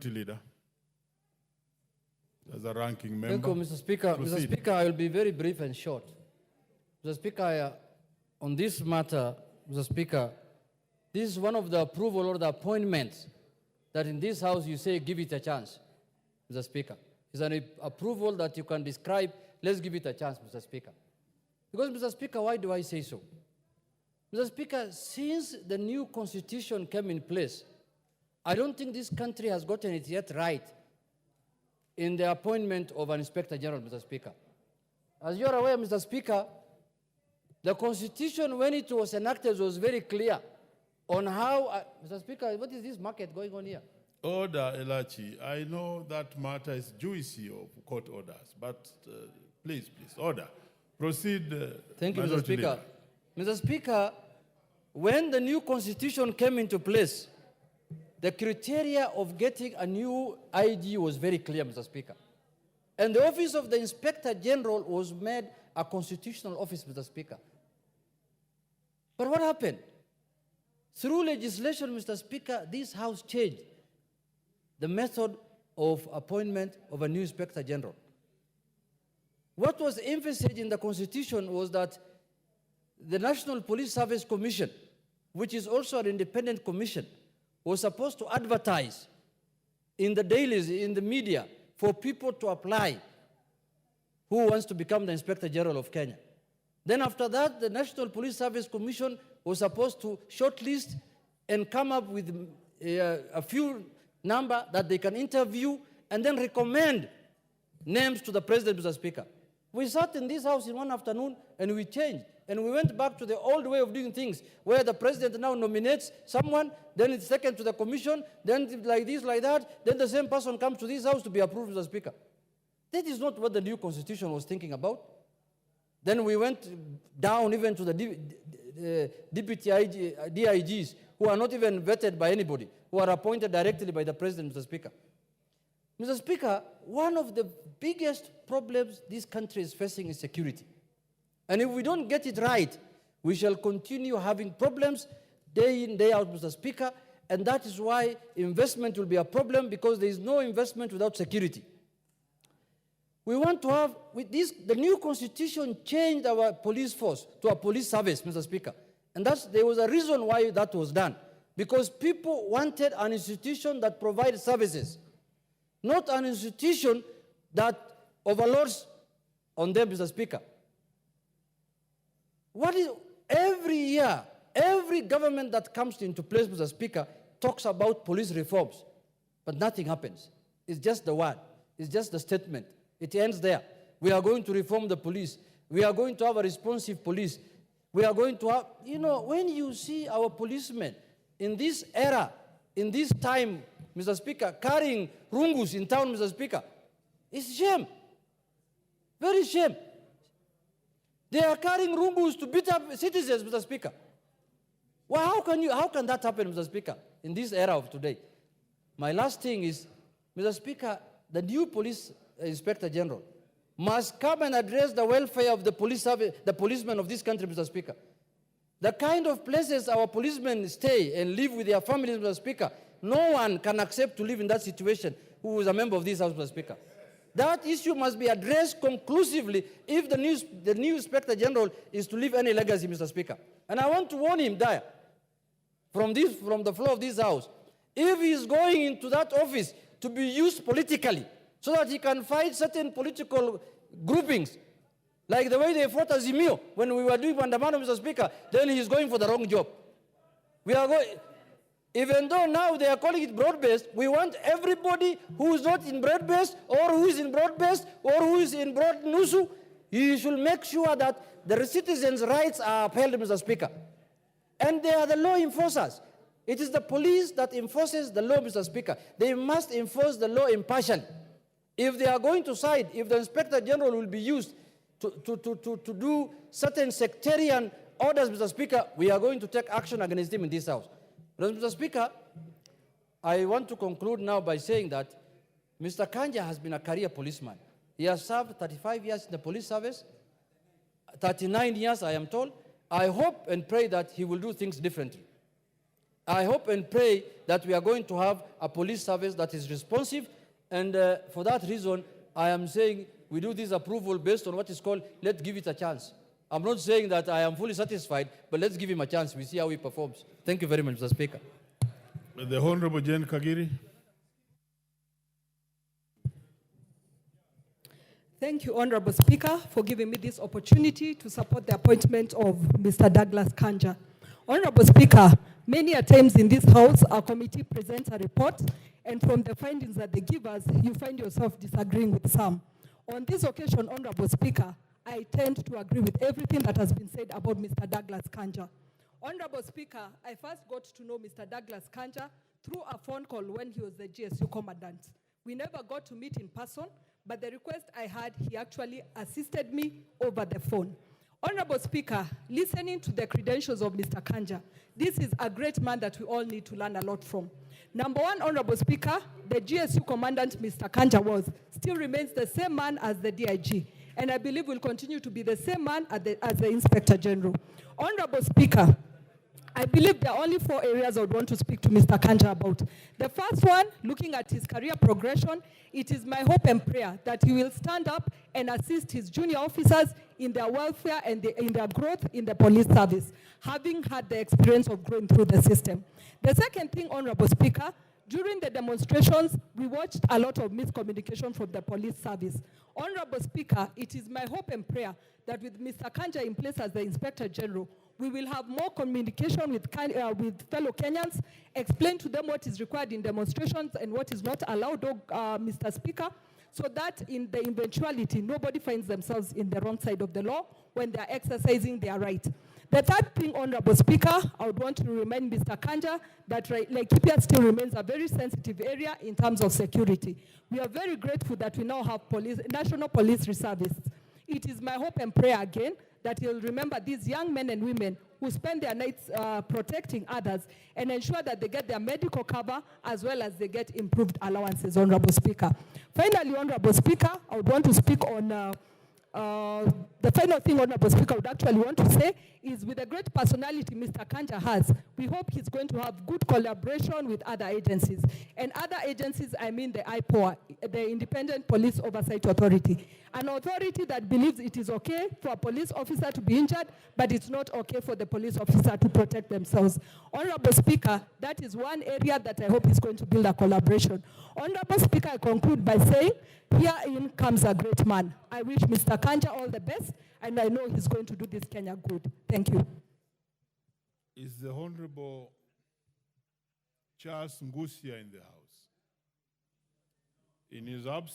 Majority Leader, as a ranking member. Thank you, Mr. Speaker. Proceed. Mr. Speaker, I will be very brief and short. Mr. Speaker, on this matter, Mr. Speaker, this is one of the approval or the appointments that in this House you say give it a chance, Mr. Speaker. It's an approval that you can describe, let's give it a chance, Mr. Speaker. Because, Mr. Speaker, why do I say so? Mr. Speaker, since the new constitution came in place, I don't think this country has gotten it yet right in the appointment of an Inspector General, Mr. Speaker. As you are aware, Mr. Speaker, the Constitution, when it was enacted, was very clear on how, Mr. Speaker, what is this market going on here? Order, Elachi. I know that matter is juicy of court orders, but please, order. Proceed. Thank you, Mr. Majority Speaker. Leader. Mr. Speaker, when the new constitution came into place, the criteria of getting a new IG was very clear, Mr. Speaker. And the office of the Inspector General was made a constitutional office, Mr. Speaker. But what happened? Through legislation, Mr. Speaker, this House changed the method of appointment of a new Inspector General. What was emphasized in the Constitution was that the National Police Service Commission, which is also an independent commission, was supposed to advertise in the dailies, in the media, for people to apply who wants to become the Inspector General of Kenya. Then after that, the National Police Service Commission was supposed to shortlist and come up with a few number that they can interview and then recommend names to the President, Mr. Speaker. We sat in this House in one afternoon and we changed. And we went back to the old way of doing things, where the President now nominates someone, then it's taken to the commission, then like this, like that, then the same person comes to this House to be approved, Mr. Speaker. That is not what the new constitution was thinking about. Then we went down even to the deputy DIGs, who are not even vetted by anybody, who are appointed directly by the President, Mr. Speaker. Mr. Speaker, one of the biggest problems this country is facing is security. And if we don't get it right, we shall continue having problems day in, day out, Mr. Speaker, and that is why investment will be a problem, because there is no investment without security. We want to have, with this, the new constitution changed our police force to a police service, Mr. Speaker. And there was a reason why that was done. Because people wanted an institution that provides services, not an institution that overlords on them, Mr. Speaker. Every year, every government that comes into place, Mr. Speaker, talks about police reforms, but nothing happens. It's just the word. It's just the statement. It ends there. We are going to reform the police. We are going to have a responsive police. We are going to have, when you see our policemen in this era, in this time, Mr. Speaker, carrying rungus in town, Mr. Speaker, it's shame. Very shame. They are carrying rungus to beat up citizens, Mr. Speaker. Well, how can that happen, Mr. Speaker, in this era of today? My last thing is, Mr. Speaker, the new police Inspector General must come and address the welfare of the police service, the policemen of this country, Mr. Speaker. The kind of places our policemen stay and live with their families, Mr. Speaker, no one can accept to live in that situation who is a member of this House, Mr. Speaker. That issue must be addressed conclusively if the new Inspector General is to leave any legacy, Mr. Speaker. And I want to warn him there, from the floor of this House, if he is going into that office to be used politically so that he can fight certain political groupings, like the way they fought Azimio when we were doing Mandamano, Mr. Speaker, then he is going for the wrong job. Even though now they are calling it broad-based, we want everybody who is not in broad-based or who is in broad-based or who is in broad-nusu, you should make sure that the citizens' rights are upheld, Mr. Speaker. And they are the law enforcers. It is the police that enforces the law, Mr. Speaker. They must enforce the law impartially. If they are going to side, if the Inspector General will be used to do certain sectarian orders, Mr. Speaker, we are going to take action against him in this House. Mr. Speaker, I want to conclude now by saying that Mr. Kanja has been a career policeman. He has served 35 years in the police service, 39 years, I am told. I hope and pray that he will do things differently. I hope and pray that we are going to have a police service that is responsive, and for that reason, I am saying we do this approval based on what is called, let's give it a chance. I'm not saying that I am fully satisfied, but let's give him a chance. We see how he performs. Thank you very much, Mr. Speaker. The Honorable Jane Kagiri. Thank you, Honorable Speaker, for giving me this opportunity to support the appointment of Mr. Douglas Kanja. Honorable Speaker, many a times in this House, our committee presents a report, and from the findings that they give us, you find yourself disagreeing with some. On this occasion, Honorable Speaker, I tend to agree with everything that has been said about Mr. Douglas Kanja. Honorable Speaker, I first got to know Mr. Douglas Kanja through a phone call when he was the GSU commandant. We never got to meet in person, but the request I had, he actually assisted me over the phone. Honorable Speaker, listening to the credentials of Mr. Kanja, this is a great man that we all need to learn a lot from. Number one, Honorable Speaker, the GSU commandant, Mr. Kanja, still remains the same man as the DIG, and I believe will continue to be the same man as the Inspector General. Honorable Speaker, I believe there are only 4 areas I would want to speak to Mr. Kanja about. The first one, looking at his career progression, it is my hope and prayer that he will stand up and assist his junior officers in their welfare and in their growth in the police service, having had the experience of growing through the system. The second thing, Honorable Speaker, during the demonstrations, we watched a lot of miscommunication from the police service. Honorable Speaker, it is my hope and prayer that with Mr. Kanja in place as the Inspector General, we will have more communication with fellow Kenyans, explain to them what is required in demonstrations and what is not allowed, Mr. Speaker, so that in the eventuality, nobody finds themselves in the wrong side of the law when they are exercising their right. The third thing, Honorable Speaker, I would want to remind Mr. Kanja that Laikipia still remains a very sensitive area in terms of security. We are very grateful that we now have national police reservists. It is my hope and prayer again that he'll remember these young men and women who spend their nights protecting others and ensure that they get their medical cover as well as they get improved allowances, Honorable Speaker. Finally, Honorable Speaker, I would want to speak on the final thing, Honorable Speaker, I would actually want to say is with the great personality Mr. Kanja has, we hope he's going to have good collaboration with other agencies. And other agencies, I mean the IPOA, the Independent Police Oversight Authority. An authority that believes it is okay for a police officer to be injured, but it's not okay for the police officer to protect themselves. Honorable Speaker, that is one area that I hope is going to build a collaboration. Honorable Speaker, I conclude by saying, herein comes a great man. I wish Mr. Kanja all the best, and I know he's going to do this Kenya good. Thank you. Is the Honorable Charles Ngusia in the House? In his absence,